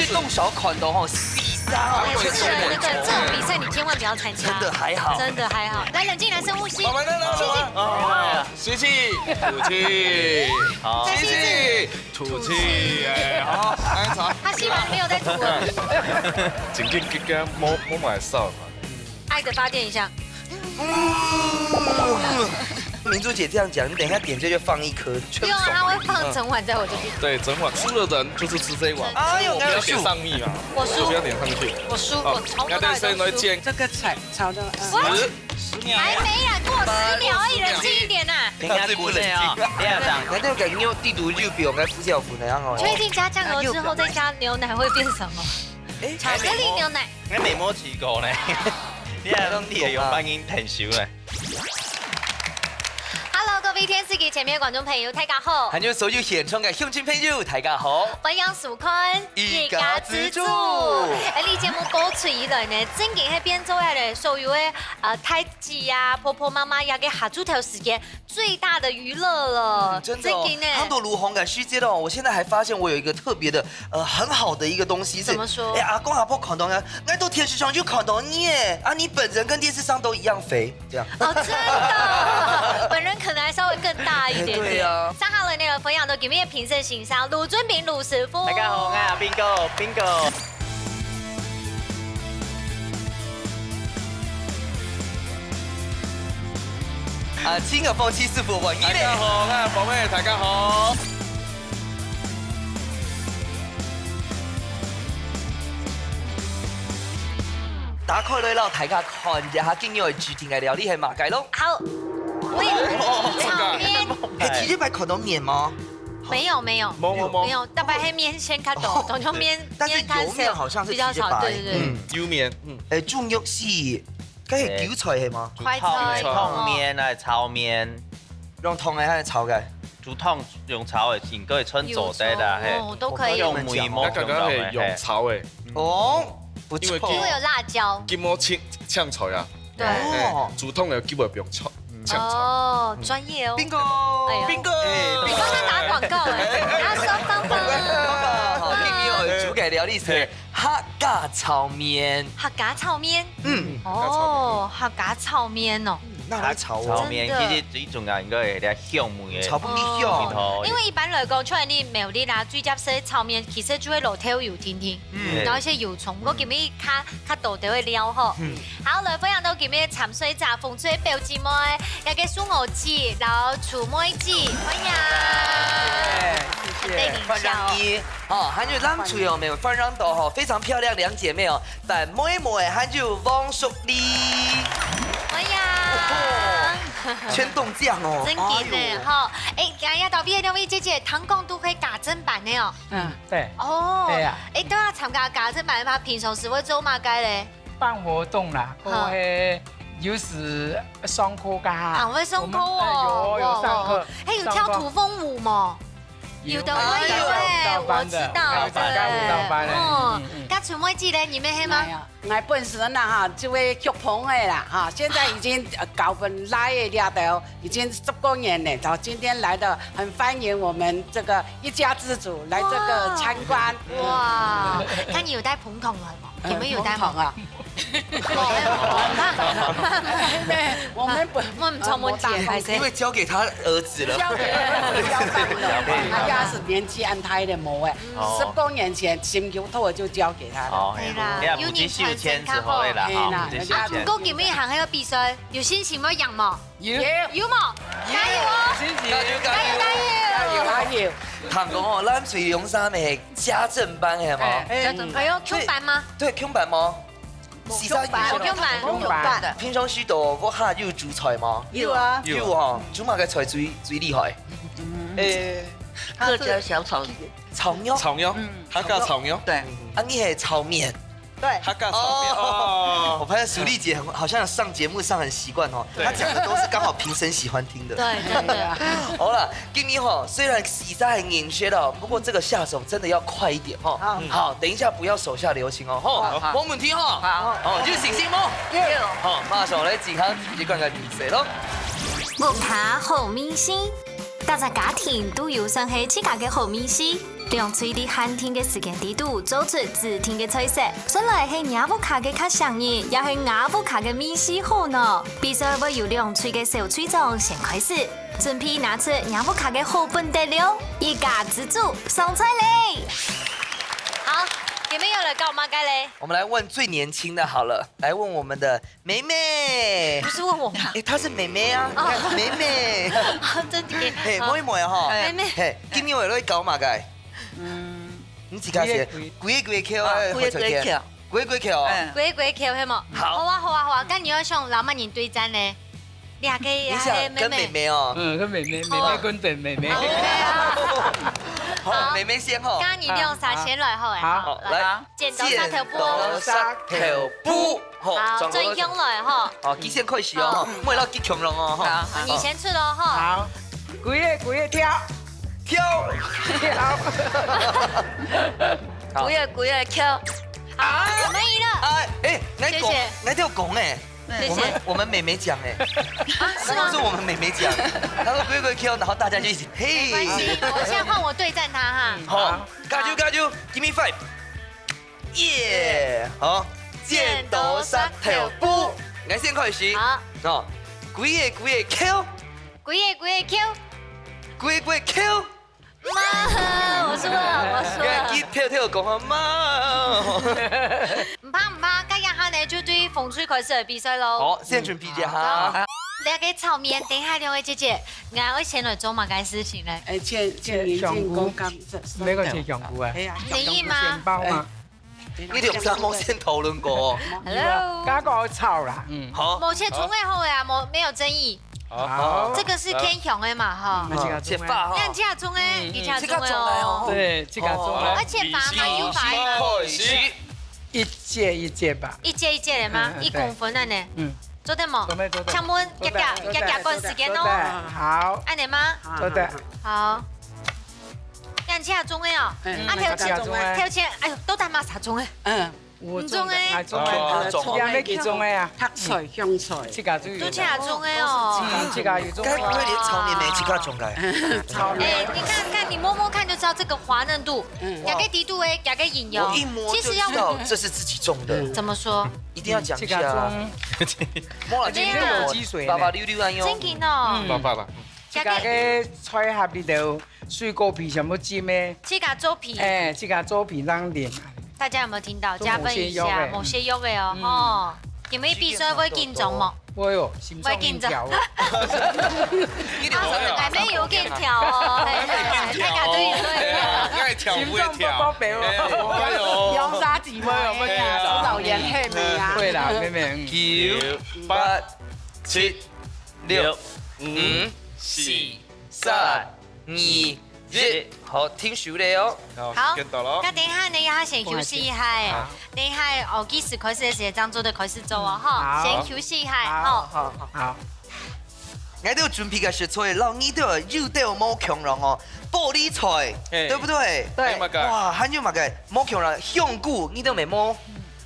实动手款的哈，4杀，我也是那个这种比赛你千万不要参加，真的还好，真的还好。来，冷静，来深呼吸，吸气，吐气，好，吸气，吐气，哎，好，他吸完没有在吐了。静静给给摸买扫。爱的发电一下。明珠姐这样讲，你等一下点这就放一颗，不用啊，他会放整碗在我这边。对，整碗输的人就是吃这一碗。哎呦，不要点上蜜嘛，我输，不要点上去。我输，我从头到尾都输。这个炒的10秒，还没啊，过10秒而已，冷静一点呐。他最不冷静。那就感觉地图就比我们副校服那样哦。确定加酱油之后再加牛奶会变什么？巧克力牛奶。我未摸試過咧，你係當啲係用翻已經停少咧。Hello， 各位電視機前面嘅觀眾朋友，大家好。還有所有現場嘅鄉親朋友，大家好。歡迎收看一家之主。你節目播出以來呢，正經喺變做嘅所有嘅太子啊、婆婆媽媽也嘅下豬頭時間最大的娛樂了。真的哦，很多如紅感虛街的哦。我現在還發現我有一個特別的很好的一個東西是。怎麼說？哎，阿公阿婆看到呢，愛到電視上就看到你耶，啊，你本人跟電視上都一樣肥，這樣。哦，真的，本人可能還稍微更大一點點。對啊。上下嚟呢個分享到今日嘅評審形象，盧俊炳盧師傅。大家好，我係邊個？金耳鳳七師傅，我大家好，我係寶妹，大家好。打開嚟啦，大家看一下今日嘅主題嘅料理係乜嘢咯？好，炒麵。係直接擺可能麵嗎？沒有，大白黑面先開抖，懂就面。但是油麵好像是比較少，對。油麵，豬肉是，梗係韭菜係嗎？快菜。湯麵啊，炒麵。用湯嘅係炒嘅。煮湯用炒嘅，應該係春做啲啦，係。都可以。用梅膜剛剛係用炒嘅。哦，不錯。因為有辣椒。芥末嗆菜啊。對。煮湯嘅基本不用嗆菜。哦，專業哦。邊個？邊個？你幫他打廣告哎，他說芳芳。好，今日我煮嘅料理是客家炒麵。客家炒麵。哦，客家炒麵哦。那來炒麵其實最重要應該係啲香梅嘅。炒不香。因為一般來講，出嚟啲苗栗啦、水汁式炒麵，其實就會落條油甜甜，然後一些油葱。我今日較多啲會料呵。好，來分享到今日鹹水炸風吹表姊妹，有個蘇鵝子，然後醋妹子，歡迎。范让一哦，還有咱厝友們范讓到吼，非常漂亮兩姐妹哦，但妹妹還有汪淑麗，歡迎。全凍醬哦，真勁呢，哈！哎，今日到邊兩位姐姐，唐廣都會家政版的哦。對。哦。對啊。哎，都要參加家政版嘛？平常時會做乜嘅咧？辦活動啦，我會有時上課㗎。會上課哦。有上課。哎，有跳土風舞嗎？有的會有哎，我知道的。那楚妹記得你們係嗎？我本身啦哈，就會腳棚的啦哈，現在已經搞本來的了的，已經10多年了。然後今天來的很歡迎我們這個一家之主來這個參觀。哇！咁你有帶捧桶來嗎？有沒有帶捧啊？我們從沒帶，因為交給他兒子了。交給他家是年紀安胎的模哎，10多年前新球頭就交給他了。係啦，有年傳承之後的啦，啊，不過今日行喺個比賽，有心情冇贏冇？有冇？加油哦！加油！談講哦，咱水龍山咪係家政班係嘛？還有 Q 班嗎？對 Q 班嗎？Q 班。平常時度我下有煮菜嗎？有啊，有哈，煮乜嘅菜最厲害？客家小炒炒炒客家炒麵。對，啊，你係炒麵。對，客家炒麵哦。我發現淑麗姐好像上節目上很習慣哦，她講的都是剛好評審喜歡聽的。對，真的。好了，今天哈雖然比賽很硬血了，不過這個下手真的要快一點哈。好，等一下不要手下留情哦。好，冇問題哈。好，要信心冇？好，馬上來健康一個嘅比賽咯。舞台好明星，大家家庭都有上係自家嘅好明星。两嘴的寒天嘅時間地度做出自天嘅菜色，雖然係亞夫卡嘅較上癮，也係亞夫卡嘅面試好呢。比賽會由兩嘴嘅小嘴長先開始，準備拿出亞夫卡嘅好本得了，一家之主上菜嚟。好，有沒有來告媽該嘞？我們來問最年輕的好了，來問我們的妹妹。不是問我嗎？哎，她是妹妹啊，妹妹。真的。嘿，妹妹哈，妹妹。嘿，今年我來搞嘛該？你自家寫，幾個橋啊？幾個橋？幾個橋？鬼橋係冇？好啊好啊好啊，咁你要向老媽人對戰呢？你還可以，你想跟妹妹哦？跟妹妹跟對妹妹。好，妹妹先吼。咁你用啥先來好誒？好，來，剪刀石頭布。頭布，好，最強來吼。好，極限開始哦，唔會到極強龍哦。好，你先出咯吼。好，幾個跳。跳。古月跳。好，我們贏了。哎，我跳拱哎。謝謝。我們妹妹講哎。是嗎？是我們妹妹講，她說鬼鬼 Q，然後大家就一起嘿。沒關係，我現在換我對戰他哈。好，加油加油 ，Give me five，耶！好，剪刀石頭布，我先開始。好。哦，鬼個 Q，鬼個 Q，鬼個 Q。媽，我輸了，我輸了。跳講啊媽。唔怕，今日下呢就對風吹開始嚟比賽咯。好，先準備一下。兩個炒麵，等下兩位姐姐，我會先來做乜嘅事情呢？前香菇，咩個切香菇啊？你意嗎？麵包嘛。呢條衫冇先討論過。 Hello。加個炒啦。好。某些中位後呀，沒有爭議。好。這個是偏向的嘛，哈。切發哈。兩家中誒，一家中哦。對，這個中誒。而且罰嘛有罰嗎？一屆吧。一屆的嗎？1公分的呢？做得冇？做得。請問一個時間哦。好。按你嗎？做得。好。兩家中誒哦。跳前，哎呦，都大媽啥中誒？唔中誒。有咩幾種誒啊？黑菜、香菜。這個就有。都家中誒哦。這個有種。該不會連炒麵沒這個種嘅？炒麵。哎，你看，你摸摸看就知道這個滑嫩度，加個低度誒，加個引油。我一摸就知道這是自己種的。怎麼說？一定要講一下。摸了今天有積水。爸爸溜溜安喲。真勁哦。爸爸。這個菜盒裏頭水果皮全部煎咩？這個粥皮。哎，這個粥皮當點。大家有沒有聽到？加分一下，某些肉嘅哦。哦，有冇比賽會緊張嗎？會哦，心臟緊張。還沒有緊張哦，大家對對。心臟不爆表哦。有啥子嗎？老人黑妹啊。對啦，妹妹。 9、8、7、6、5、4、3、2、1，好，聽數嚟哦。好，那等一下你要先休息一下，等一下我幾時開始嘅時間做就開始做啊，哈，先休息一下，好。好。我都有準備嘅食材，然後你都有肉都有冇強人哦，玻璃菜，對不對？對。哇，還有乜嘅冇強人，香菇你都未冇？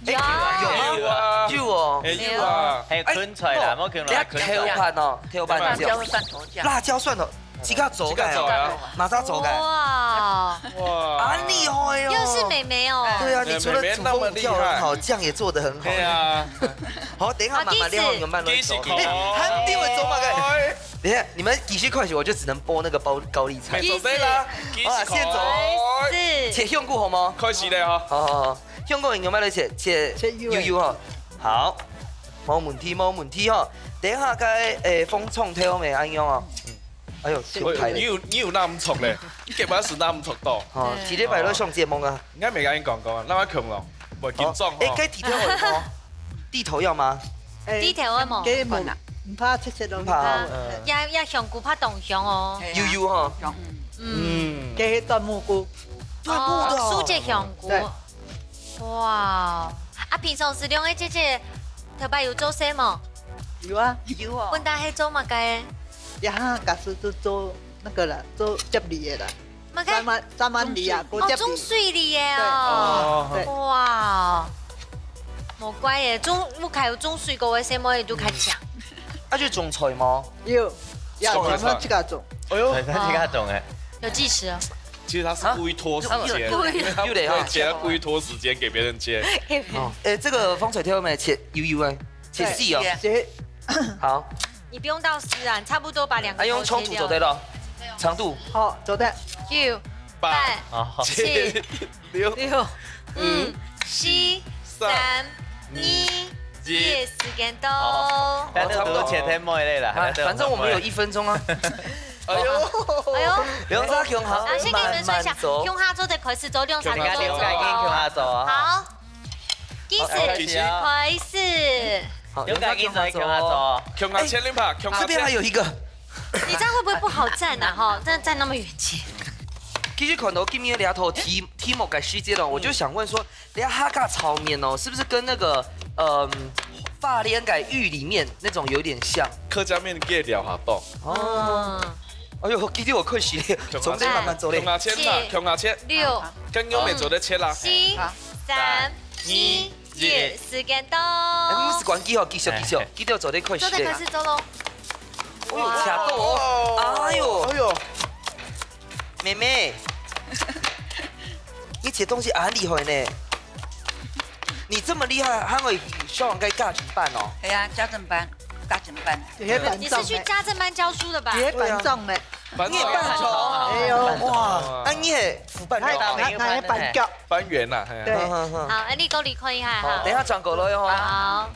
有啊。有哦。有啊。還有芹菜啦，冇強啦。條盤哦，條盤辣椒蒜頭醬。辣椒蒜頭，自家做嘅哦，馬上做嘅。哇，很厲害哦。又是妹妹哦。對啊，你除了煮風跳很好，醬也做得很好。對啊。好，等一下慢慢練，你們慢慢做。還沒有做嘛嘅。等下，你們繼續開始，我就只能播那個高麗菜。準備啦，好，先做。切香菇好嗎？開始咧嗬。好，香菇用咩嚟切？切油油嗬。好，冇問題冇問題嗬。等下嘅風沖跳未安樣啊？哎呦，你有那麼熟咧？你嘅把是那麼熟多。哦，幾禮拜都上節目啊？應該未啱講過，那麼強咯，唔緊張。該地頭要嗎？地頭要嗎？地頭啊冇。幾門啊？唔怕切到。唔怕。也香菇怕凍香哦。油油嗬。嗯。幾段蘑菇。哦，蘇姐香菇。哇！啊，平常時兩位姐姐頭擺有做什麼？有啊，有啊。問大係做乜嘅？呀，假使都做那個啦，做接梨的啦。三萬梨啊，哦，種水梨嘅哦。哇！冇怪嘅，我睇有種水果嘅什麼嘢都較強。啊，就種菜嗎？有，呀，什麼這個種？哎呦，這個種誒。有計時啊。其实他是故意拖时间，又得哈，接故意拖时间给别人接。哦，这个风水贴没切油哎，切细哦。好，你不用到丝啊，你差不多把两个用冲突走对了，长度。好，走的。 9、8、7、6、5、4、3、2、1，时间到。差不多前天末类了，反正我们有1分钟啊。哎呦，两只胸下，先给你们说一下，胸下做的开始走，两只大家了解胸下走啊。好，开始。勇敢跟着胸下走。胸下切，你拍，胸下切。这边还有一个。你这样会不会不好站啊？哈，真的站那么远去。其实看到今年俩头题目改细节了，我就想问说，俩哈嘎炒面哦，是不是跟那个发莲改玉里面那种有点像？客家面给聊下动。哦。哎呦，今天我可惜了，从这慢慢走嘞。胸下切啦，胸下切。 6、跟优美做的切啦。 7、3、2、1，时间到。不是关机哦，继续，记得做的可惜。走的开始走喽。哇，卡到哦！哎呦，妹妹，你切东西很厉害呢。你这么厉害，还会小王该家庭班哦？系啊，家政班，家政班。你是去家政班教书的吧？也班长呢？你也班长？哎呦，哇！啊，你也副班长？那也班长。班员呐。对。好，你够离开一下哈。等一下转过来哦。好。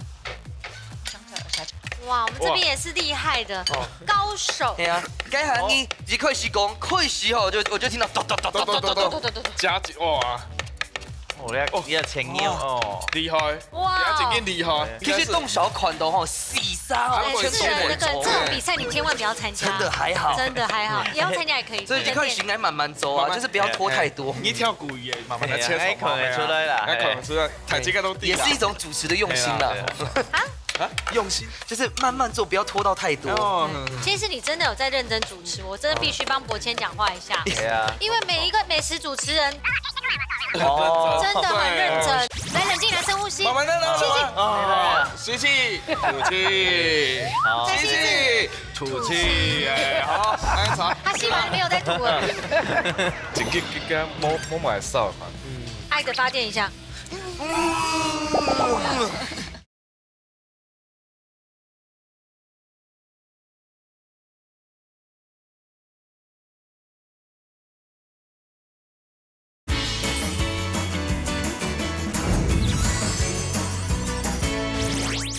哇，我们这边也是厉害的高手。对啊，该喊你一开始讲，开始吼，我就听到咚咚咚咚咚咚咚，加哇！你的前腰哦，厉害！哇，这件厉害。其实动小款的吼，洗杀哦，是的，那个这种比赛你千万不要参加。真的还好，真的还好，要参加也可以。所以一开始应该慢慢走啊，就是不要拖太多。你跳鼓也慢慢的切手，看得出来啦，看得出来，台阶都低。也是一种主持的用心啦。啊，用心就是慢慢做，不要拖到太多。其实你真的有在认真主持，我真的必须帮博谦讲话一下。对啊，因为每一个美食主持人真真的很认真。来，冷静，来深呼吸。慢慢的，吸气，吐气，吸气，吐气，哎，好，来查。他吸完了没有再吐了？这个摸买少。爱的发电一下。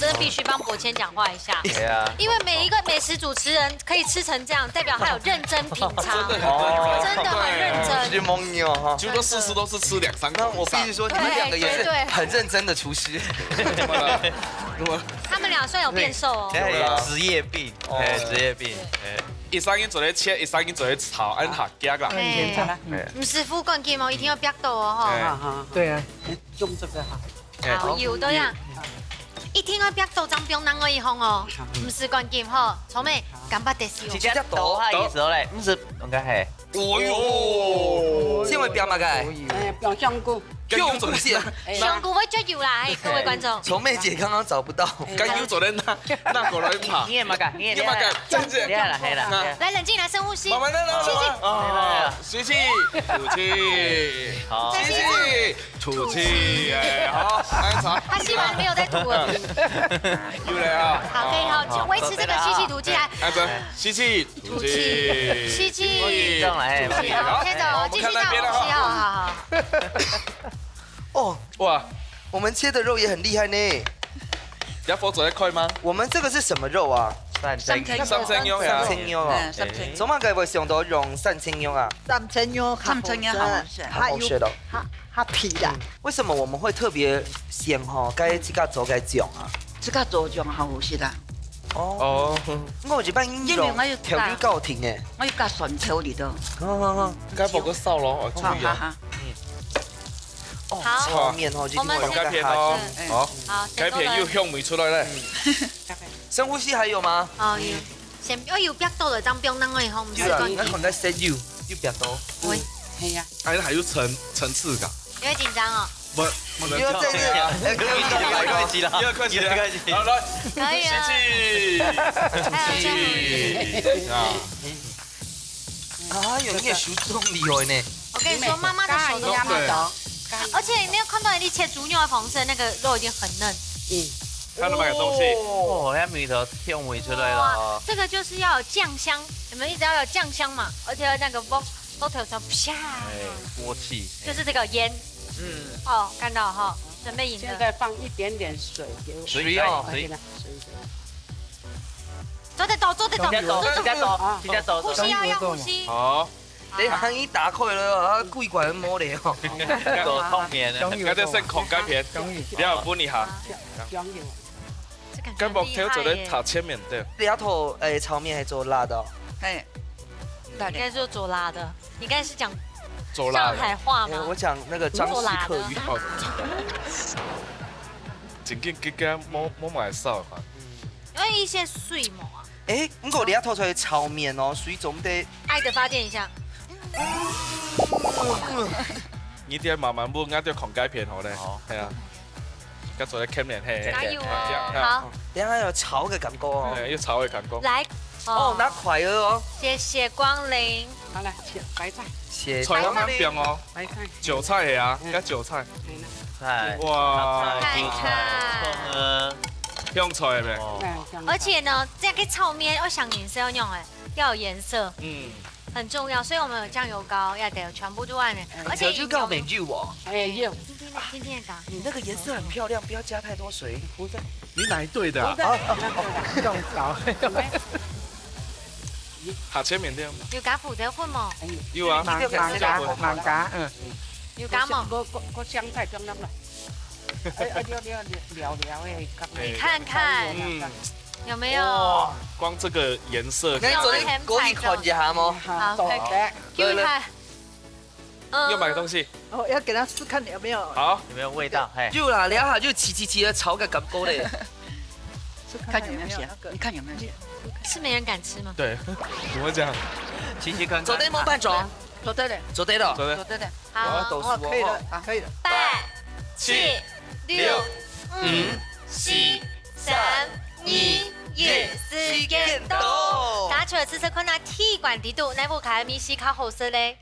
真的必须帮博谦讲话一下，对啊，因为每一个美食主持人可以吃成这样，代表他有认真品尝，真的很认真。去蒙你哦哈，就说事事都是吃2、3口。我必须说，你们2个也是很认真的厨师。他们俩算有变瘦哦。职业病，职业病。一三一做咧切，一三一做咧炒，按下夹啦。唔师傅讲金哦，一定要逼到哦哈。对啊，用这个哈。好，有的呀。一听到逼到张标人个以后哦，唔是关键吼，草莓干巴得死。直接倒下的时候嘞，唔是应该系。哦哟，先会标嘛该？标香菇。用主线，香菇会最油啦，各位观众。从妹姐刚刚找不到，刚有做咧那过来跑。你也嘛干，你也嘛干，真正。厉害了，黑了。来，冷静，来深呼吸。慢慢的，吸气，吐气，吸气，吐气，哎，好，来查。他吸完没有再吐了。有来啊。好，可以好，就维持这个吸气吐气来。来，吸气，吐气，吸气，这样来，好，接着继续大呼吸，好。哦，哇，我们切的肉也很厉害呢。要佛做得快吗？我们这个是什么肉啊？三青肉啊。三青肉啊。怎么该不想到用三青肉啊？三青肉好吃，好吃的。它皮的。为什么我们会特别鲜哈？该这个做该酱啊？这个做酱好好食啦。哦。我一般用调料够甜诶。我要加蒜头里头。该放个烧咯，注意啊。好，炒面哦，我们改片哦，好，改片又香味出来咧。深呼吸还有吗？哦有，先我有逼到了张标人个以后，唔是关键。那可能 say you 又逼到。喂，系呀。哎，还有层次感。有点紧张哦。不，因为这次客气了，客气了，好来，可以了。吸气，啊，有你也手动厉害呢。跟你说，妈妈的手都这么熟，而且你没有看到你切猪牛的黄色，那个肉已经很嫩。看到没有东西？哦，那米头跳梅出来了。这个就是要有酱香，你们一直要有酱香嘛，而且那个锅头上啪，锅气，就是这个盐。哦，看到哈，准备饮的。现在放一点点水给我。水哦，水。走得到，走得到，比较多，呼吸要呼吸。好。你行已打开了，贵管摸的哦。做泡面啊，而家剩狂干片，你要搬一下。跟木条做咧炒千面的。两头炒面还做辣的。哎，应该是做辣的，你刚才是讲做辣上海话吗？我讲那个张氏客语。真紧几个摸买少哈。因为一些水嘛。不过两头出来炒面哦，水总得。爱的发电一下。你啲慢慢摸，啱啲狂改片好咧。係啊。跟做咧 cam 面嘿。加油哦！好。等下要炒嘅感覺哦。要炒嘅感覺。來。哦，拿筷了哦。謝謝光臨。好了，白菜。菜啱啱變哦。白菜。韭菜係啊，加韭菜。菜。哇。看看。香菜係咪？而且呢，這個炒面我想顏色要用要有顏色。很重要，所以我們有醬油膏，要得全部都外面，而且就告美劇我。有。今天講，你那個顏色很漂亮，不要加太多水。不是，你哪一隊的啊？用搞。下車面啲。要加胡椒粉冇？要啊。盲加，要加冇？個香菜裝入來。聊你看看。有沒有？光這個顏色，你昨天過去看一下嗎？好，給你看。要買個東西。哦，要給他試看有沒有。好，有沒有味道？就啦，兩下就齊的炒個感覺嘞。看有沒有鹹？你看有沒有鹹？是沒人敢吃嗎？對，怎麼講？齊看。做對冇半種。做對了。做對了。做對了。好，可以了，可以了。8、7、6、5、4、3、2、1，時間到。拿出來試試看下鐵管地度，哪部卡米西較好食咧？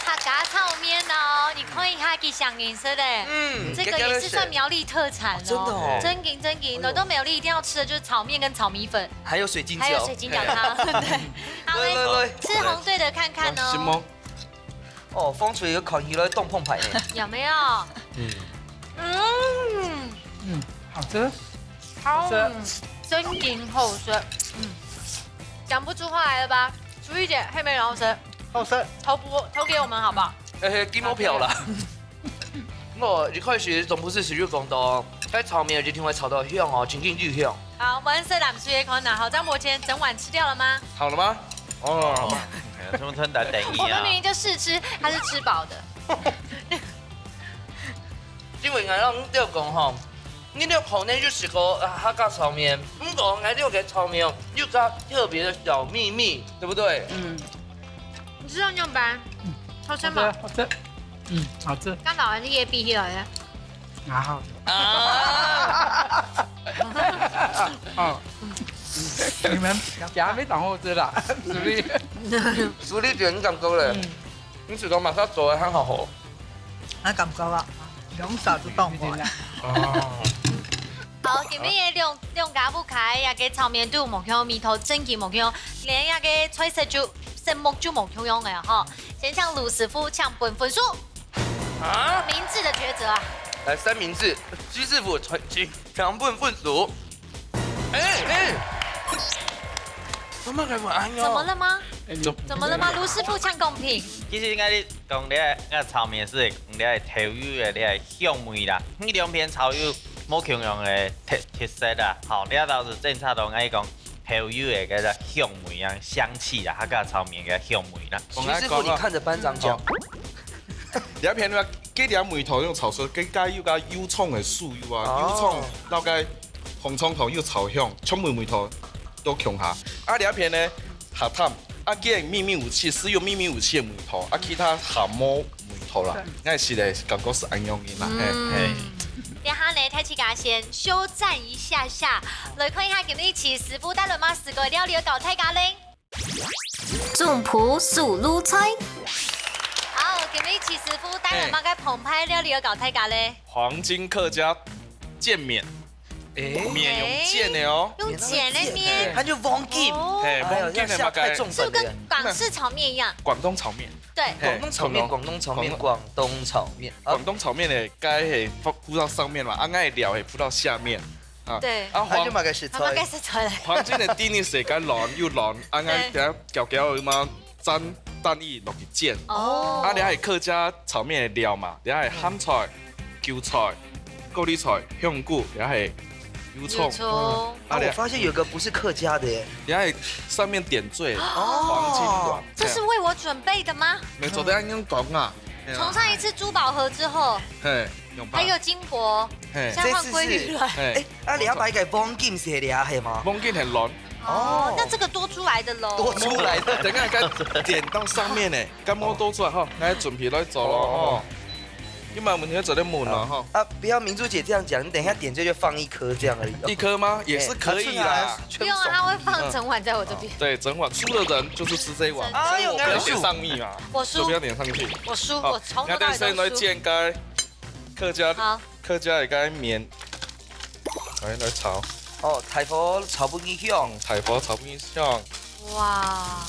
客家炒面哦，你看一下佢上顏色嘞。這個也是算苗栗特產哦。真的哦。真緊，來到苗栗一定要吃的就是炒面跟炒米粉，還有水晶餃。還有水晶餃湯。對。好嘞，吃紅隊的看看哦。行嗎？哦，風吹個看起來凍澎湃呢。有沒有？好吃。好吃。真緊好吃。講不出話來了吧？淑玉姐，黑莓好吃。好吃。投給我們好不好？給我票啦。我一開始總不是食肉公道，喺炒麵就聽我炒到香哦，真勁香。好，我們色膽樹葉可拿好，張伯謙整碗吃掉了嗎？好了嗎？哦。什麼吞打等一我們明明就試吃，他是吃飽的。因為我哋講吼，你哋可能就食過客家炒麵，不過我哋嘅炒麵有個特別的小秘密，對不對？你知道樣板好吃嗎？好吃。好吃。剛打完是椰碧來的。然後。你們夾非常好吃啦，淑麗卷咁高咧，你食到馬上做嘅很好好。那咁高啊，2勺就當我啦。好，今日兩家不開，也個炒麵都冇香，米頭真嘅冇香，連也個菜色就食目就冇香嘅哈。先向盧師傅搶分數。明智的抉擇啊！來三明治，居師傅搶分數。怎麼了嗎？怎麼了嗎？盧師傅搶公平。其實我講你炒麵是你係調油嘅，你係香味啦。你兩片炒油冇強用嘅特色啦。好，你倒是正常同我講調油嘅嗰個香味啊、香氣啦，客家炒麵嘅香味啦。徐師傅，你看着班長講。兩片話幾條梅頭用炒出，幾加要加油葱嘅素油啊，油葱撈個紅葱頭要炒香，葱梅頭都強下。啊兩片呢下淡，啊見秘密武器是用秘密武器嘅梅頭，啊其他下冇梅頭啦，我係是咧感覺是安樣嘅啦。等下呢，太七家先休战一下下，来看一下今日齐师傅带来嘛4个料理搞菜咖喱。总铺素卤菜，好，今日齐师傅带来嘛个澎湃料理搞菜咖喱。黄金客家健面，面用煎的哦，用碱的面，它就 Von Kim，嘿，哎呦，黄金的下嘛个太重是不是粉了跟。港式炒面一样？广东炒面，对，广东炒面，广东炒面，广东炒面。广东炒面的该系铺到上面嘛，啊，爱料系铺到下面。啊，对啊它就嘛个食他们开材。始炒了。黃金的定義是該軟又軟，啊愛點攪攪咁樣沾蛋液落去煎。哦。啊，你係客家炒面的料嘛，你係鹹菜、韭菜、高麗菜、香菇，你係油葱。啊，我发现有个不是客家的耶。你係上面點綴黃金館。这是为我准备的吗？沒錯，等下用講啊。从上一次珠寶盒之後，嘿，用吧。還有金箔，嘿現在換鮭魚了。嘿，啊，你要擺個 Von Kim 寫的啊，係嗎？ 黃金係軟。哦，那這個多出來的咯。多出來的，等下該點到上面呢，咁我多出來吼，我準備來做咯吼。因為我們要做啲門咯吼。啊，不要明珠姐這樣講，你等一下點綴就放一顆這樣而已。一顆嗎？也是可以啦。不用啊，它會放整碗在我這邊。對，整碗輸的人就是吃這一碗。哎呦，不要點上密嘛。我輸。就不要點上去。我輸，我從頭到尾都輸。那先來煎該客家嘅該麵，來炒。哦，大火炒不影響，大火炒不影響。哇！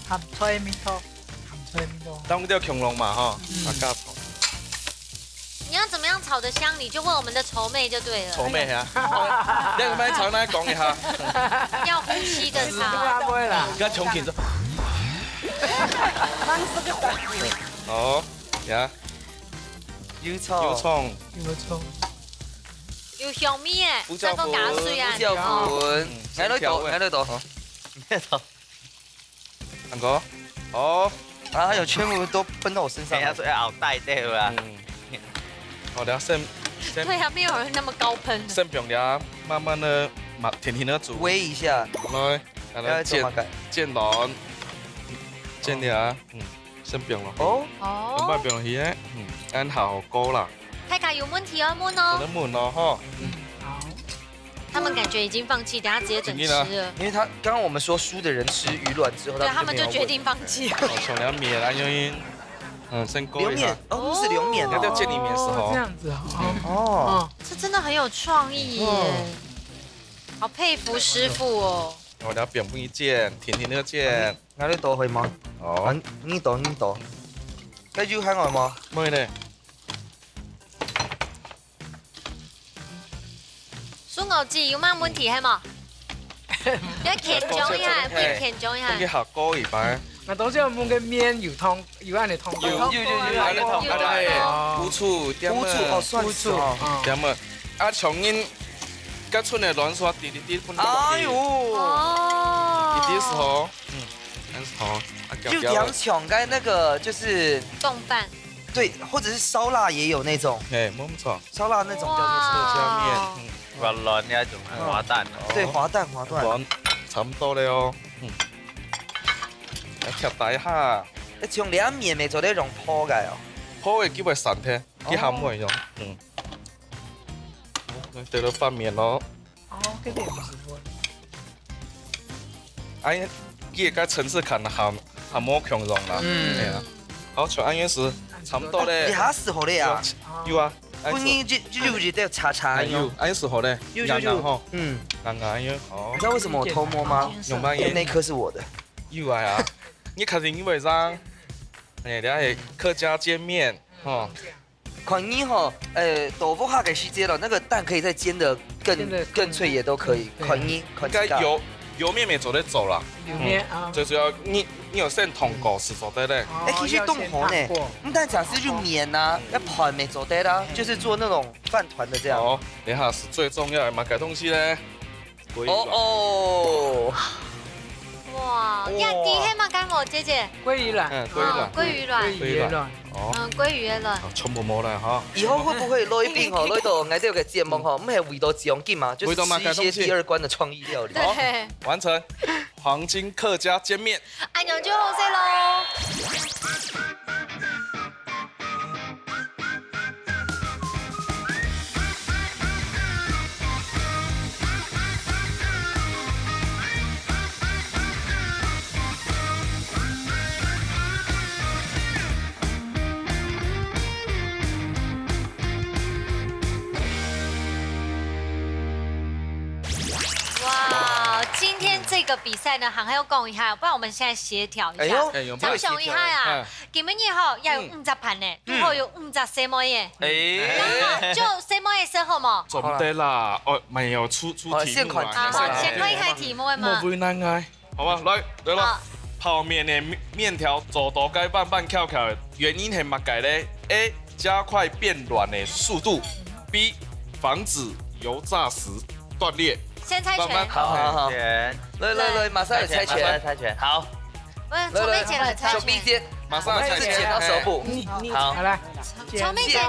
鹹菜面湯，鹹菜面湯。當掉恐龍嘛哈，大家炒。你要怎麼樣炒得香，你就問我們的稠妹就對了。稠妹啊！你唔係炒，那講一下。要呼吸的炒。而家重慶咗。好，呀。油葱。油葱。油葱。有香味誒，再個加水啊。椒粉，喺呢度，喺呢度。呢度。兩個。好。啊，還有全部都噴到我身上。等下最後帶掉啊。好，等下先。對啊，沒有人那麼高噴。先不用呀，慢慢的、甜甜的煮。煨一下。來煎軟，煎呀，先不用咯。哦。咁咪不用去按好高啦。太卡有問題要問哦。有得問咯，哈。他們感覺已經放棄，等下直接整吃了。因為他剛剛我們說輸的人吃魚卵之後，對，他們就決定放棄。從涼麵啊，因先勾一下。哦，是涼麵，那叫健力麵是吼。這樣子哦。這真的很有創意耶，好佩服師傅哦。我哋扁不一煎，甜甜的煎。啱你倒去嗎？哦。呢倒呢倒。雞腰喺外嗎？咩呢？蘇牛子有乜問題係嘛？要鉗咗一下，不如鉗咗一下。要下高一擺。那當時我們嘅麵有湯，有安尼湯。有，安尼湯，安尼烏醋，烏醋哦，蒜醋哦。點啊？啊，從因甲春的軟刷滴分落去。哎呦！哦。滴時候，安時候，就洋搶該那個就是凍飯。對，或者是燒臘也有那種。誒，冇錯。燒臘那種叫做客家麵。軟呢一種滑蛋。對，滑蛋。差唔多了哦。調大下。你從兩面咪做呢種鋪嘅哦。鋪嘅叫為散嘅，幾鹹味用。對到翻面咯。哦，嗰啲唔是喎。哎，佢個層次看鹹冇強壯啦。係啊。好，從安源時差唔多咧。你嚇死好咧啊！有啊。歡迎就得查查有，安時候咧，有，硬有。好。你知道為什麼我偷摸嗎？用乜嘢？那顆是我的。有啊。你肯定以為讓，你係客家煎麵，哦。款一哈，豆腐哈給西煎了，那個蛋可以再煎得更脆也都可以。款一，應該油麵沒做得走啦。油麵啊。最主要你有先同果是做得咧。其實凍河呢，但講是就麵呐，要盤沒做得啦，就是做那種飯團的這樣。哦，你下是最重要的嘛，改東西咧。哦。哇，你係啲嘛干我姐姐？鮭魚卵。鮭魚卵。哦。鮭魚嘅卵。全部冇啦哈。以後會不會來賓哈來到我哋嘅節目哈，唔係為到自用金嘛，就是吃一些第二關的創意料理。對。完成黃金客家煎麵。安妞就好食咯。个比赛呢，还要讲一下，不然我们现在协调一下。张雄一下啊，今日吼要有50盘呢，最后有50什么耶？就什么的时候嘛？做唔得啦，哦，没有出题目啊，先看一下题目嘛。莫为难挨，好吧，来咯。泡面的面条做大该拌拌翘翘的原因係乜嘅咧 ？A. 加快變軟的速度 ，B. 防止油炸時斷裂。先猜拳。好，来，马上有猜拳，好。不是，从妹姐了猜拳。手臂接，马上是剪刀手部。好，好来，从妹姐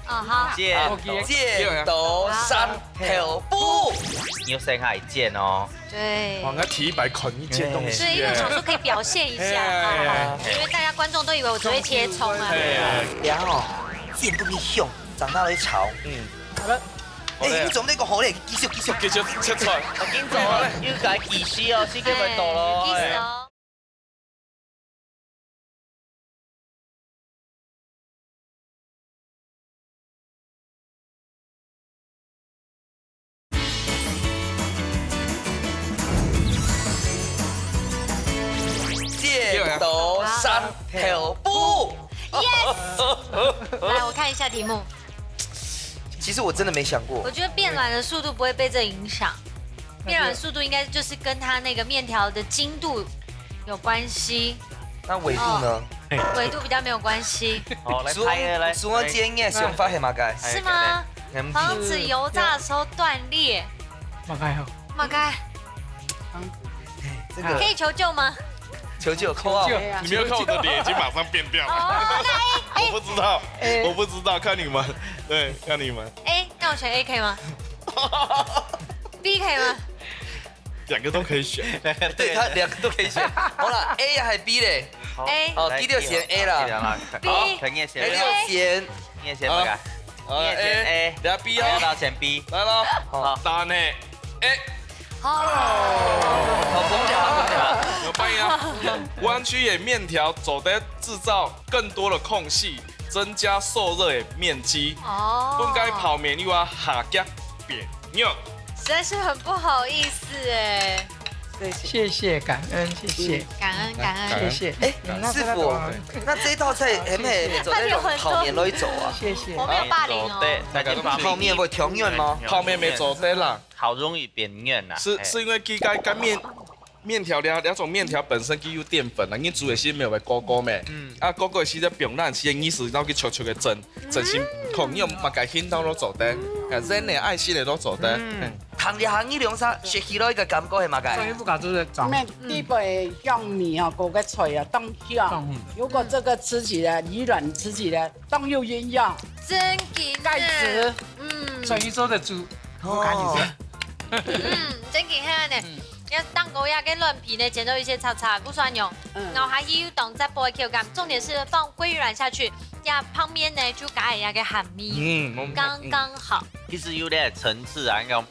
刚，好。剪刀山头布。你要先海剑哦。对。往那提一百捆一件东西。对，因为想说可以表现一下，因为大家观众都以为我只会切葱啊。然后剑不必凶，长大了潮。好了。你做呢個好咧？繼續切菜。我見做啊，要解技師哦，先叫佢到咯。技師哦。剪刀山頭布。Yes。来，我看一下题目。其实我真的没想过，我觉得变软的速度不会被这影响，变软速度应该就是跟它那个面条的筋度有关系。那纬度呢？纬度比较没有关系。好，来拍来。主要建议想法系嘛该？是吗？防止油炸的时候断裂。马该好。马该。这个可以求救吗？求救，扣号。你没有看我的脸已经马上变掉了。我不知道，看你们，对，看你们。A， 那我选 A 可以吗？B 可以吗？两个都可以选，对他两个都可以选。好了 ，A 还是 B 嘞 ？A。好，第六选 A 了。B。肯定选 A 六选，你也选不改。你也选 A， 来 B 啊，要到选 B， 来了，好，答案呢 A。好，公平。有办呀！弯曲的面条走得制造更多的空隙，增加受热的面积。本该泡面又要下夹扁肉。实在是很不好意思哎。谢谢，感恩，谢谢，感恩，谢谢。哎，师傅，那这道菜很美，走在泡面里走啊。谢谢。我没有霸凌哦。对，那个泡面会调软吗？泡面没走得啦，好容易变软啦。是因为鸡干面条两种面条本身具有淀粉啦，你煮的时没有高高咩，高高的时在冰烂时，意思然后去悄悄的蒸成空，你用嘛该轻到都做得，人的爱心的都做得。行业行业两啥学习到一个感觉係嘛嘅？所以不搞就是长。地北香米啊，嗰個脆啊，當香。如果這個吃起來魚軟，吃起來當有營養。真緊鈣質。所以說的豬，我看你是。真緊嚇呢。要當狗牙跟軟皮呢，剪到一些叉叉，不算用。然後還有當在不會 Q 感，重點是放鮭魚卵下去，加旁邊呢就加一個鹹米，剛剛好。其實有啲層次啊，咁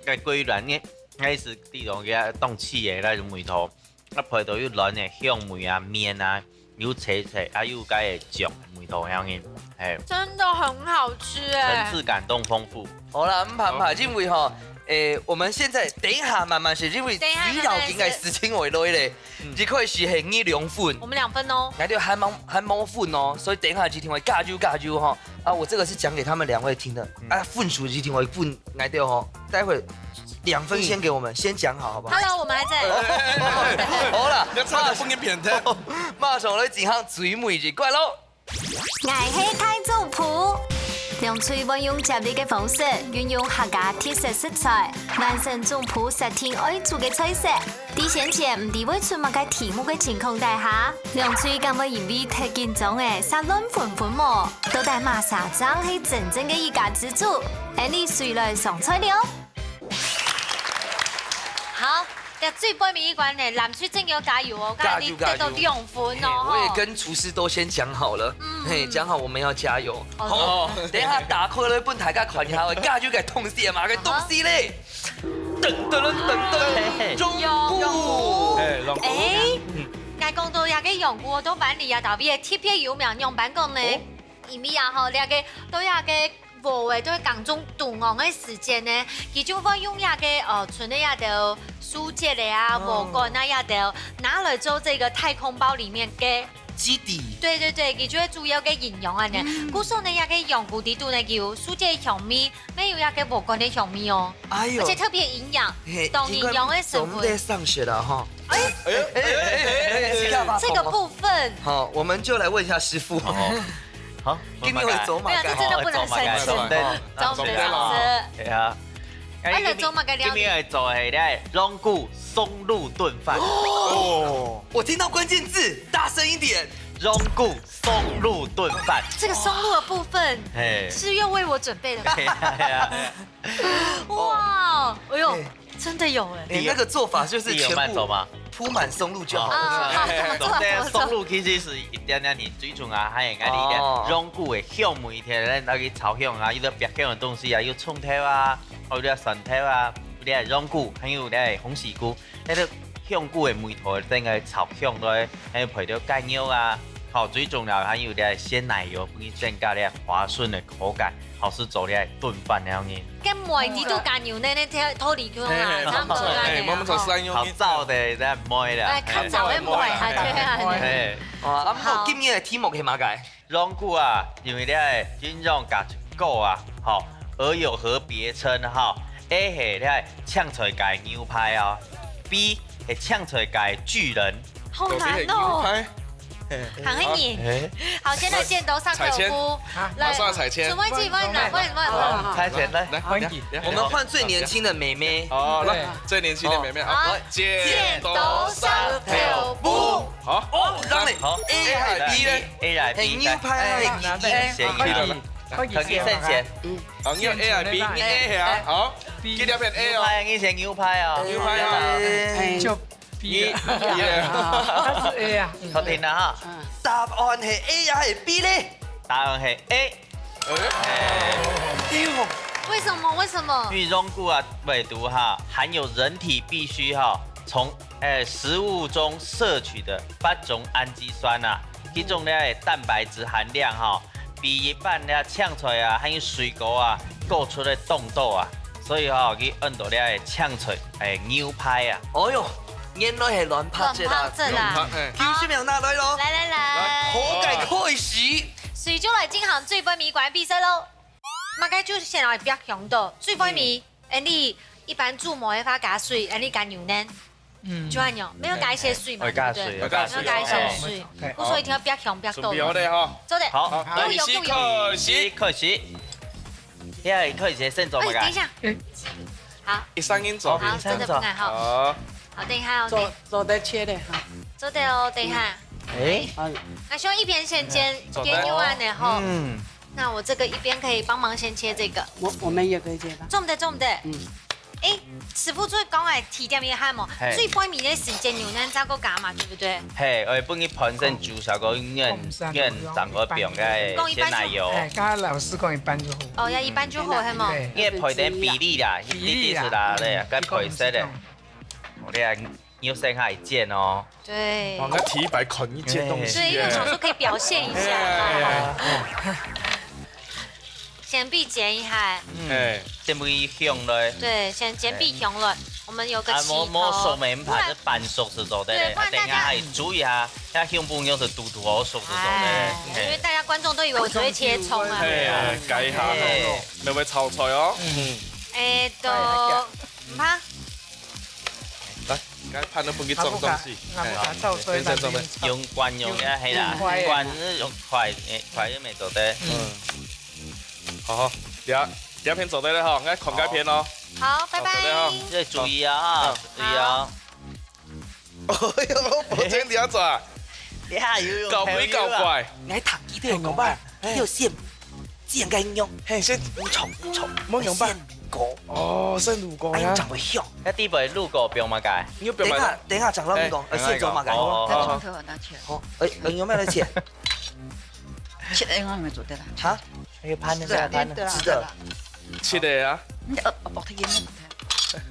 個鮭魚卵呢，開始地種嘅凍起嘅嗰種味道，啊配到有卵嘅香味啊、麵啊，有脆脆，啊有加嘅醬味道樣嘅，係。真的很好吃哎。層次感都豐富。好啦，唔怕，因為吼。我們現在等一下慢慢寫，因為主要應該事情為內咧，只可以是係呢2份。我們2份哦。那就還冇份哦，所以等一下就聽我加油哈。啊，我這個是講給他們2位聽的。份數就聽我份挨掉哈，待會2分先給我們，先講好，好不好 ？Hello， 我們還在。好啦，你差點風景片聽。馬上來進行最尾一關咯。愛喜太族譜。用吹運用接力嘅方式，運用客家特色食材，完成種譜實天愛做嘅菜式。啲先前唔地會出乜嘅題目嘅情況底下，用吹咁嘅言語睇見種嘅沙亂款款模，到底馬沙張係真正嘅一家之主。而你誰來上菜了？好。最背面一關呢，南區真要加油哦！加油！得到2分哦！我也跟廚師都先講好了，講好我們要加油。好，等一下打開了本大家看下，加油嘅同時嘛嘅東西咧，中菇。我講到有個用菇，我都板嚟啊，特別係貼片油苗用板講呢，而咪啊吼，有個都有個无诶，都会讲中短昂的时间呢，其中会用那个纯的那的书籍的啊，无管那样的拿来做这个太空包里面嘅基底。对对对，佢就会主要嘅营养啊呢。古时候呢，也个用古地度呢叫书籍香味，没有那个无管的香味哦，哎呦而且特别营养，懂营养的成总得分。上学了哈。这个部分，好，我们就来问一下师傅。好，今天会走马没有，这真的不能生气。走不了是。係啊。今天係做係咧龍骨松露燉飯。哦，我听到关键字，大声一点。龍骨松露燉飯。这个松露的部分是又为我准备的吗？哇，哎呦，真的有哎！你那个做法就是全部铺满松露就好了。松露其實是一點點你水準啊，還有嗰啲龍骨嘅香味，聽咧那個炒香啊，有啲別香嘅東西啊，有蔥頭啊，有啲蒜頭啊，有啲龍骨，還有啲紅絲菇，嗰啲香菇嘅味道，整個炒香咧，還有配到雞肉啊。好，最重要還有啲鮮奶油，幫你增加啲滑順嘅口感，好是做啲燉飯那樣嘢。跟梅子都加牛奶呢，拖離佢啊，差唔多啦。我們做山藥。好燥的，真係唔會啦。較燥嘅梅係對啊。哦，咁今日嘅題目係乜嘅？龍骨啊，因為咧金種甲狗啊，好，而有何別稱哈 ？A 係咧搶出界牛排啊 ，B 係搶出界巨人。好難哦。很會演，好，現在剪刀上手夫，來，彩籤，準備幾分？彩籤來，我們換最年輕的妹妹。好，來，最年輕的妹妹，好，剪刀上手夫，好，哦，讓你好 A 還 B 咧 ？A 來 B，牛排係先贏，可以先先，好，你 A 還 B，你 A 係啊，好，幾條片 A 哦，你先牛排哦，牛排啊。B 他是 A 啊，確定啦哈？答案係 A 還係 B 咧？答案係 A。為什麼？為什麼？因為龍骨啊，唯獨哈含有人體必須哈從食物中攝取的8種氨基酸啊，其中咧蛋白質含量哈比一般咧搶出來啊，還有水果啊構出的凍豆啊，所以哈佢按到咧搶出牛排啊。哦喲。原來係亂拍啫啦，叫書名拿來咯，來，好計開始。水就來進行最分米果然比賽咯。馬該就先來比較強的最分米，你一般煮冇會發加水，你加牛奶，就係喏，沒有加一些水嘛，對不對？沒有加一些水，我所以聽到比較強比較多。準備好咧哈，做得好，開始，因為開始先做乜嘅？等一下，好，一三音做，好，真的不敢好。好，等一下哦。走的切的哈。走的哦，等一下。那希望一边先煎牛丸的哈。那我这个一边可以帮忙先切这个。我們也可以切吧。做唔得，做唔得。師傅最講係提點嘢係冇，最關鍵嘅時間牛奶加個加嘛，對不對？係，我哋幫佢盤成煮成個軟整個餅嘅鮮奶油。剛剛老師講一般就好。哦，要一般就好係冇。因為配點比例啦，比例是啦，咧，跟配色咧。我哋係要剩下一件哦。對。我提一百捆一件東西。對，因為想說可以表現一下。先必剪一下。先必香嘞。對，先剪必香了。我們有個起頭。摸熟沒怕是半熟是做的嘞。等下還注意下，那香不用是嘟嘟好熟是做的。因為大家觀眾都以為我只會切蔥啊。計下，咪會炒菜哦。都唔怕。來，判都不給裝東西。先生做咩？用慣用嘅係啦，慣用筷都未做得。好，兩片做得咧嗬，我狂改片咯。好，拜拜。要注意啊，注意啊。哎呦，保證點做啊？你下要用搞鬼搞怪。你喺談幾多樣講吧？要先應用，先重，冇用吧？果哦，生乳果呀，長會香。一啲咪路過表嘛解？等下長到咁講，先做嘛解？哦，拿起來。好，有沒有來切？切的我咪做得啦。嚇？要盤的，是的。切的啊？你薄睇嘢咩？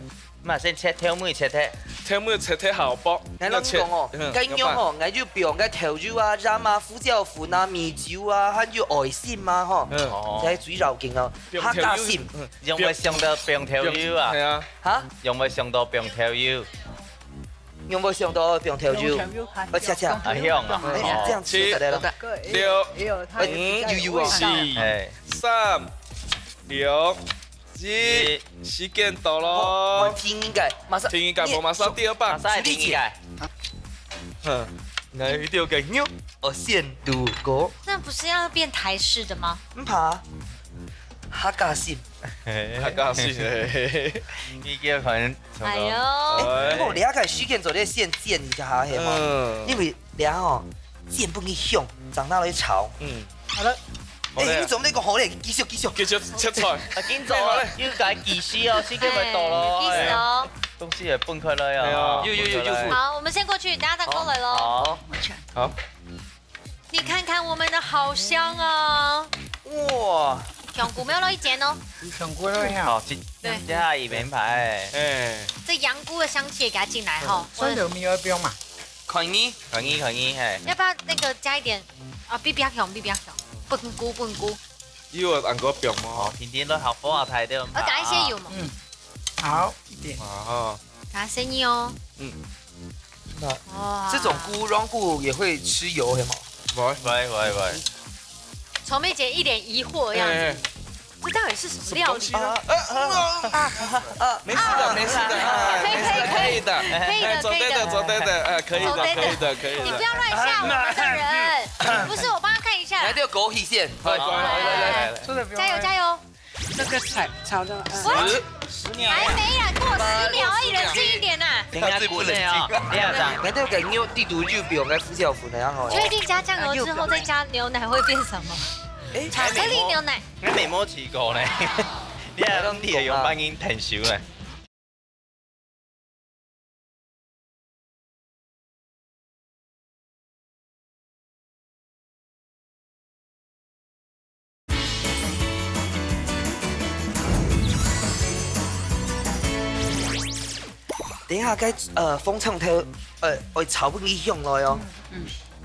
嘛先切條妹切的。聽每切切好薄，我諗講哦，咁樣哦，我要用嘅頭肉啊、腩啊、胡椒粉啊、米酒啊，還有海鮮嘛，嗬，喺水肉勁啊，客家鮮，用咪上到冰條油啊？係啊，嚇，用咪上到冰條油？用冇上到冰條肉，我恰恰，啊香啊！這樣吃得了， 6、也有它油油啊， 4、3、2、1，時間到我咯。聽應該馬上，聽一個，我馬上第二棒。馬上聽一個。我一定要嘅牛。我先讀過，那不是要變台式的嗎？唔怕，客家鮮，客家鮮，你叫佢。哎呦，我兩個時間做啲先煎一下係嘛，因為兩哦煎不易香，長大嚟炒。好了，誒，你做呢個好咧，繼續。繼續切菜。啊，緊做啊！要解技師哦，時間咪到咯。意思哦。東西係搬開來啊！要。好，我們先過去，等下他過來咯。好。好。你看看我們的好香啊！哇，香菇沒有落一剪哦。香菇了呀。好，對，這下一名牌。這羊菇的香氣也給它進來哈。酸豆米要不用嘛？可以，可以，嘿。要不要那個加一點啊？比較香，笨菇。要按個表嗎？哦，天天都學火啊，睇到。我打一些油嘛。好一點。打生意哦。哇，這種菇軟菇也會吃油係嗎？喂。丑妹姐一臉疑惑的樣子，這到底是什麼料理？沒事的，可以的，走對的，可以的。你不要亂嚇我們的人，不是我幫他看一下。來，這個枸杞線，來，加油！这个菜炒的10秒。還沒啦，過10秒而已，冷靜一點吶。點解不冷靜？店長，來，這個牛地圖就不用該胡椒粉然後。確定加醬油之後再加牛奶會變什麼？巧克力牛奶。我未摸試過呢。你係當地係用翻已經停少咧。等一下該風唱頭我炒不一樣了喲。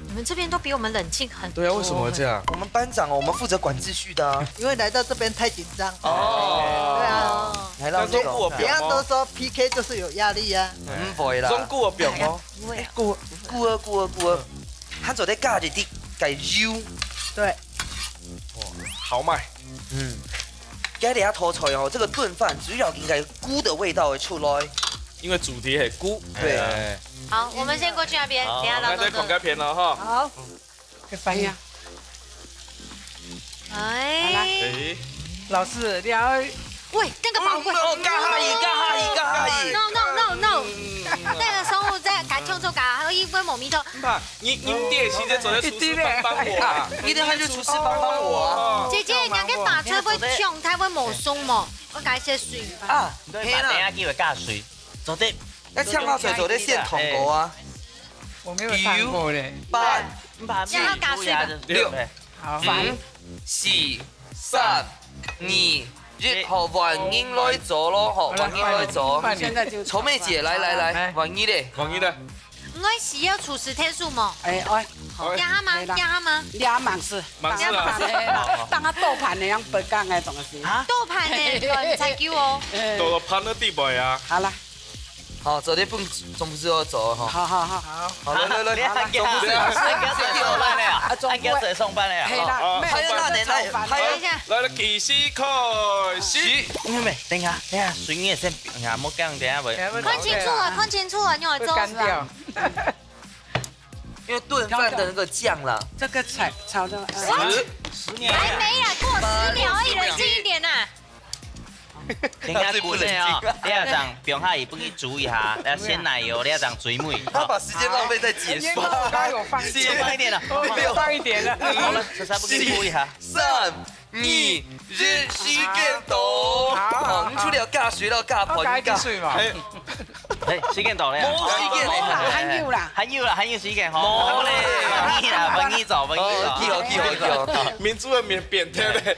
你們這邊都比我們冷靜很多。對啊，為什麼這樣？我們班長哦，我們負責管秩序的。因為來到這邊太緊張。哦。對啊。來到這個，別人都說 PK 就是有壓力啊。唔會啦。中菇個表嗎？菇兒，他做啲加住啲雞油。對。豪邁。今日下拖菜哦，這個燉飯主要應該菇的味道會出來。因為主題係菇。對啊。好，我們先過去那邊，等下我哋講該片了哈。好。嘅反應。哎。老師，你要喂，那個寶貴。哦，加下。 No，那個生物在揀청州揀，因為冇米頭。唔怕，你爹現在走在廚師幫我啊！一定係就廚師幫我啊！姐姐，人家打車會衝，他會冇鬆嘛？我解些水。啊，等下叫佢加水，做啲。那嗆下水做啲線同過啊！我沒有看過嘞。 8、讓他加水吧。 6、好。 5、4、3、2、1，好，黃英來做咯，好，黃英來做。丑妹姐，來，黃英嘞，黃姨的。我是要廚師天數嘛？哎，讓他嗎？兩忙事，忙事啊！當下倒盤那樣不講嘅東西。倒盤呢？亂才叫我。到盤的地位啊！好了。 好，做啲仲不是要做哈？好，好，來，仲不是按家姐送班咧？係啦，還有那年來，來了，技師開始。唔等下，水你先啊，冇講等下會。看清楚了，你來做。乾掉。因為燉飯的那個醬啦。這個菜炒的10秒。還沒啦，過10秒而已，冷靜一點吶。 等下滾咧哦，你要將冰下伊幫你煮一下，要鮮奶油，你要將水梅。他把時間浪費在解說。剛有放放一點了，放一點了。好了，這才幫你煮一下。3、2、1，時間到。好，你出了加水了，加盆加水嘛。哎，時間到了呀。冇時間冇啦，嚟，還有啦。還有時間吼。冇咧分你走，分你走。叫。民主的面扁天嘞，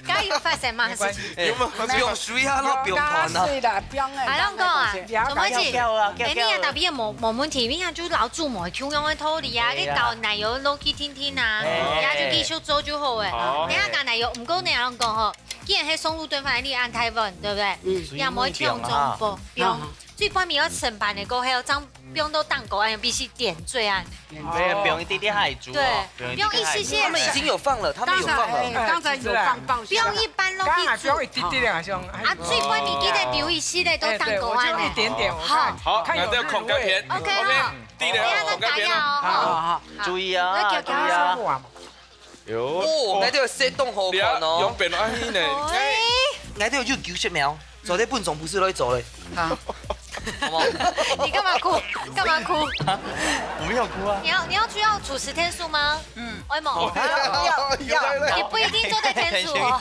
刚刚有發生嘛？是有吗？不用水啊，那不用團啊。是的，不用的。係啷講啊？做乜事？叫你啊特別冇問題，你啊就老煮冇香香嘅湯嚟啊，你搞奶油攞去聽聽啊，你啊就繼續做就好誒。你啊搞奶油唔夠你啷講嗬？既然係松露燉飯，你按台灣對不對？你唔可以調中不用。最關鍵要盛盤的過後，將不用都當狗按，必須點綴啊。不用一點點海珠。對，不用一些些。他們已經有放了，他們有放了。剛才有放不用一般落去煮。不用一滴滴的，像。啊，最關鍵記得留一些的都當狗按一點點。好，好，那這個孔蓋片 OK 好。第一個孔蓋片好好，注意啊，注意啊。有。哦，我哋要set凍好看哦。用便安呢？我哋要90秒，昨天半種不是都走嘞。好，好嗎？你幹嘛哭？幹嘛哭？我沒有哭啊。你要需要主持天數嗎？愛某。要也不一定做對天數哦。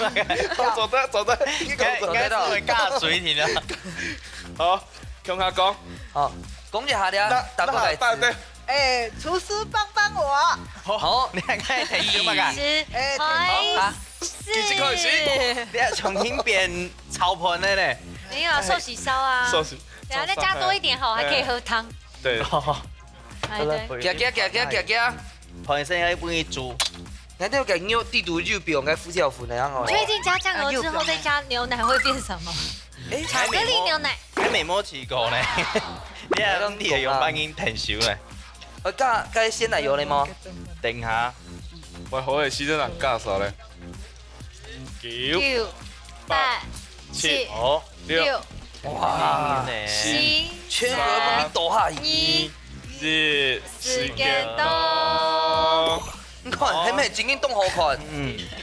走的，應該會加水田啊。好，向下講。好，講一下啲啊，答個題詞。哎，廚師幫幫我。好，你看看田叔嘛噶。好，開始。你係重新變炒盤的咧。沒有啊，壽喜燒啊。壽喜。對啊，再加多一點好，還可以喝湯。對。哎對。夾。盤身要幫你煮。我哋要給牛地圖就比我該副教父那樣哦。確定加醬油之後再加牛奶會變什麼？巧克力牛奶。還沒摸試過呢。你係你係用翻緊田叔咧。加鮮奶油嘞嗎？定下。喂，好嘅，試咗人加啥咧？9、 8、7、好6、哇7、全部都比倒下1、時間到。你看，係咪真經凍好看？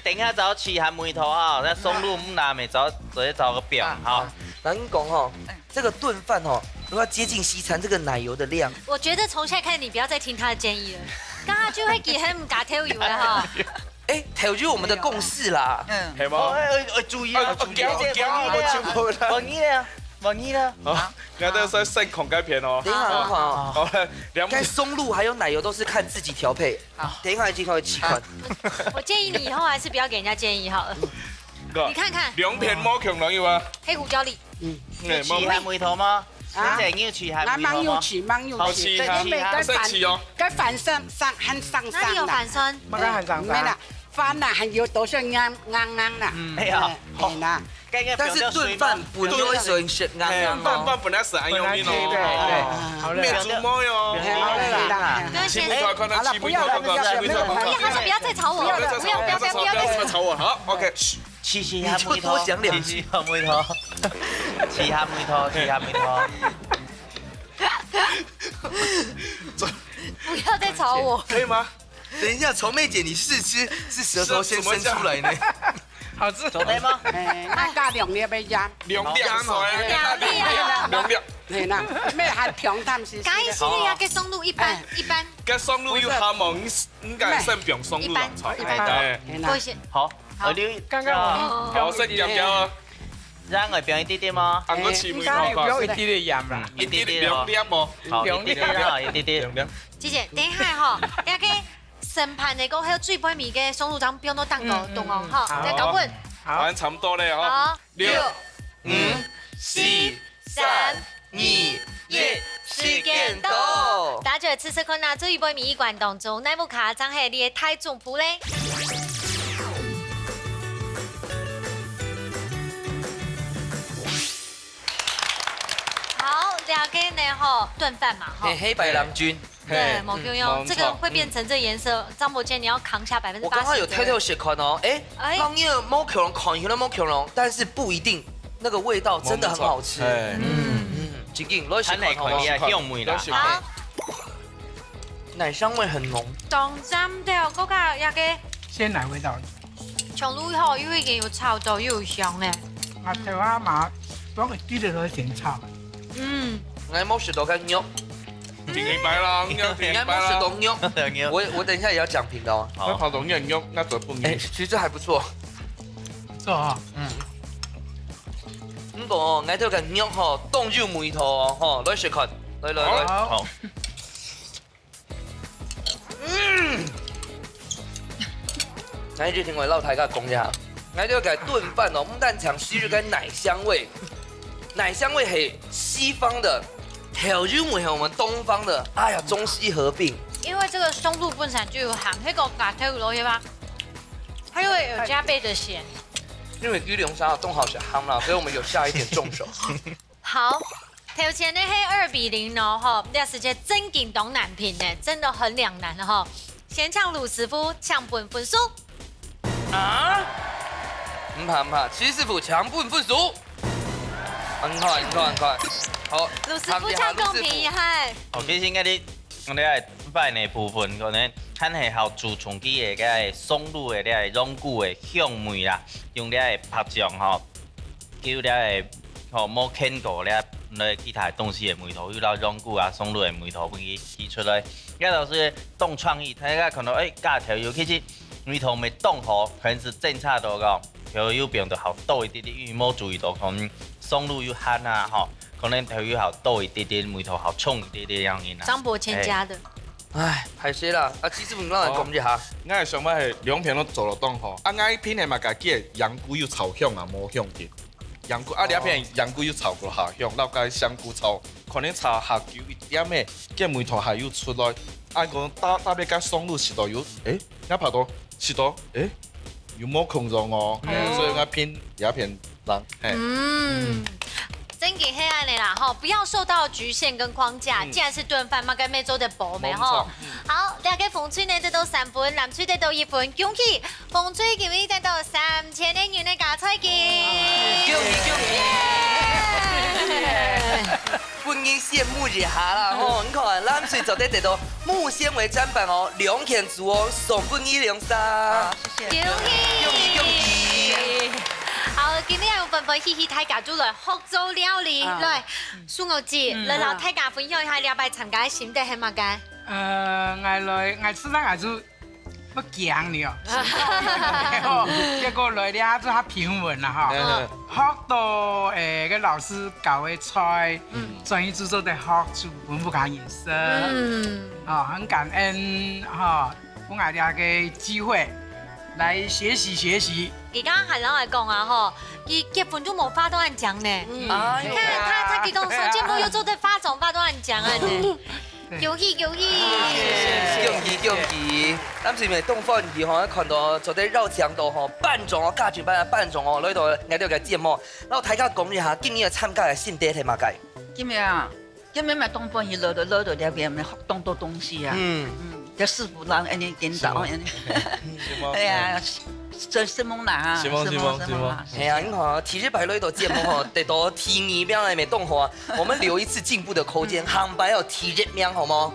等下找起下梅頭啊，那松露唔拿咪找直接找個表好。那你講哈，這個燉飯哈，如果要接近西餐，這個奶油的量，我覺得從現在開始你不要再聽他的建議了，剛剛就會給他們加調油了哈。哎，調就是我們的共識啦。係嗎？注意啊！我全部啦。忘記了，忘記了。好，我哋再升孔蓋片哦。等一下，你看哦，好了，該松露還有奶油都是看自己調配。等一下已經會起款。我建議你以後還是不要給人家建議好了。你看看。兩片冇強能有啊？黑胡椒粒。要起下梅頭嗎？即係要起下梅頭嗎？好起下，識起哦。該反身上很上哪裡有反身？乜嘢係上沒啦，翻啦，還有都是啱啦。哎呀，係啦。但是燉飯本就會屬於是啱啱飯本來是按用的哦。好沒煮冇喲。起梅頭看到起梅頭看到起梅頭看到。不要再吵我，不要吵我。好 ，OK。起下梅頭，起下梅頭，起下梅頭，起下梅頭。不要再吵我。可以嗎？等一下，稠妹姐，你試吃是舌頭先伸出來呢？好吃。做得嗎？那加兩粒要加。兩粒哦，兩粒。係啦，咩係平淡是？加一些呀，給松露一般。跟松露有哈蒙，應該算平松露啦。一般。多一些。好，我哋剛剛好，識夾夾啊！讓我表一啲啲嗎？按個起梅頭不用一滴的鹽啦，一啲兩粒哦。好，一啲啲，一啲啲。姐姐，等一下哈，要給成盤嚟講，還有最半米嘅松露醬，不用都當個凍哦，哈，再搞滾。好，差唔多咧嗬。好6、 5、4、3、2、1，時間到。大家試試看啊，這一杯米罐當中，內部卡張係你嘅太總譜咧。好，兩個呢吼燉飯嘛，哈。黑白郎君。對，冇用，這個會變成這顏色。張伯堅，你要扛下80%。我剛剛有偷偷寫看哦，哎，剛因為冇可能看起來冇可能，但是不一定，那個味道真的很好吃。緊緊，攞去寫看哦。好，奶香味很濃。當針掉嗰個一個鮮奶味道。長路後又已經有炒到又有香咧。啊，台灣嘛，當佢啲都先炒。我冇食到個肉。明白啦，應該冇食到肉。我等一下也要講評的哦。我跑到肉，那怎麼不？哎，其實這還不錯。是啊。咁個嗌到個肉吼，凍入梅頭哦，吼，來食看，來。好。嗱，就聽我老太家講一下，嗌到個燉飯哦，唔但搶吸入個奶香味，奶香味係西方的，調入梅係我們東方的，哎呀，中西合併。因為這個松露本身就有含那個咖啡落去吧，它又有加倍的鹹。因為魚龍沙凍好是香啦，所以我們有下一點重手。好，頭前呢係2-0咯，哈，呢個時間真勁懂難評呢，真的很兩難哈。先搶盧師傅搶半分數。啊？唔怕，七師傅搶半分數。很快。好，盧師傅搶公平一下。哦，其實應該啲我哋係飯嘅部分，可能看係後儲存機嘅個松露嘅啲係龍骨嘅香味啦，用啲係拍醬吼，叫啲係吼冇見過啲其他東西嘅味道，有啲龍骨啊、松露嘅味道俾佢提出來，一個是動創意，睇下可能加條油，其實味道未凍好，可能是正差多個，條油變得好多一啲啲，因為冇注意到可能松露有鹹啊，吼。可能條油好多一點點，梅頭好重一點點樣嘅。張伯謙加的。唉，係死啦！阿七師傅，讓人講一下。我係想買係兩片都做落檔吼，我片係嘛家己嘅羊菇有炒香啊，冇香嘅。羊菇兩片羊菇有炒過下香，然後加香菇炒，可能炒下久一點嘅，嘅梅頭係要出來。按講打俾加松露食到有，一拍到食到，有冇控狀哦，所以我片兩片人。真嘅黑暗的啦，哈，不要受到局限跟框架。既然是燉飯，嘛該每周的補咪哈。好，兩個風吹呢得到3分，南吹得到1分，恭喜風吹今日得到3000元的加菜金。恭喜！本人羨慕一下啦，吼，你看南水就得到木纖維砧板哦，2件組哦，送本103。謝謝。恭喜！好，今日用分分喜大家做來學做料理，來蘇牛姐，來老大家分享一下你拜參加嘅心得係乜嘅？我實在係做不強了，結果來了做下評論啦哈，學到個老師教嘅菜，專業製作的學煮本不看顏色，很感恩哈，我哋嘅機會。來學習。而家係老嚟講啊，嗬，佢結婚都冇化妝獎呢。你看他激動手節目又做得化妝獎啊呢。恭喜！咱是咪東方兒嗬？看到做啲繞牆度嗬，扮裝哦，家全班嘅扮裝哦，來到嗌到個節目，然後大家講一下今年嘅參加嘅心得係乜嘅？今年咪東方兒攞到兩邊咪學當多東西啊。有師傅讓人領導，哎呀，真是夢啦！是夢。哎呀，你看體育排類度節目吼，得到提名表來未動好，我們留一次進步的空間，行擺有體育名好冇？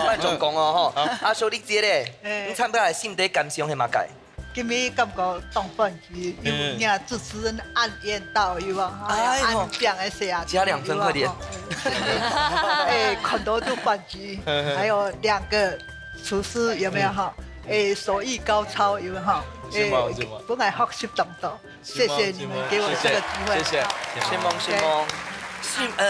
班長講哦吼，阿叔你知咧，你參加嘅心得感想係乜嘅？今日感覺東方兒有人主持人按演到有啊，按表嘅時啊，加2分快點。很多都飯局，還有2個廚師有沒有哈？手藝高超有沒有哈？本來學習當道，謝謝你們給我這個機會。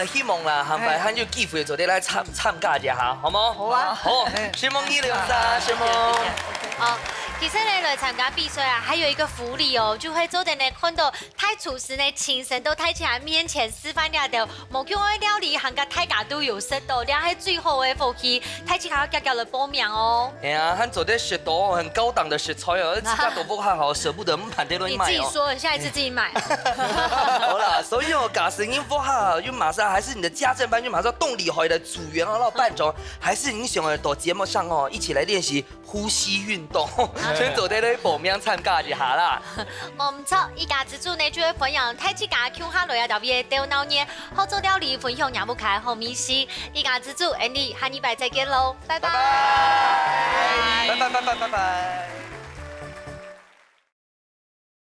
希望啦，係咪還有機會做啲來參加一下，好冇？好啊。好，希望103，希望。好。其實呢，來參加比賽啊，還有一個福利哦，就會做的呢，看到太廚師呢親身到大家面前示範了的無窮嘅料理，行個大家都有食到，呢係最好嘅福氣，大家要來報名哦。哎呀，還做啲食到很高檔的食材哦，自家都不好好捨不得，唔盤得亂買哦。你自己說，下一次自己買。好啦，所以哦，假聲音不好，就馬上還是你的家政班，就馬上動厲害的組員哦，到班長，還是你想到節目上哦，一起來練習呼吸運動。先做啲咧報名參加一下啦。我唔錯，依家之主呢就會分享太子家鄉下來啊特別電腦呢，好做料理分享也不開好美食。依家之主 Andy 下禮拜再見嘍，拜拜。拜拜。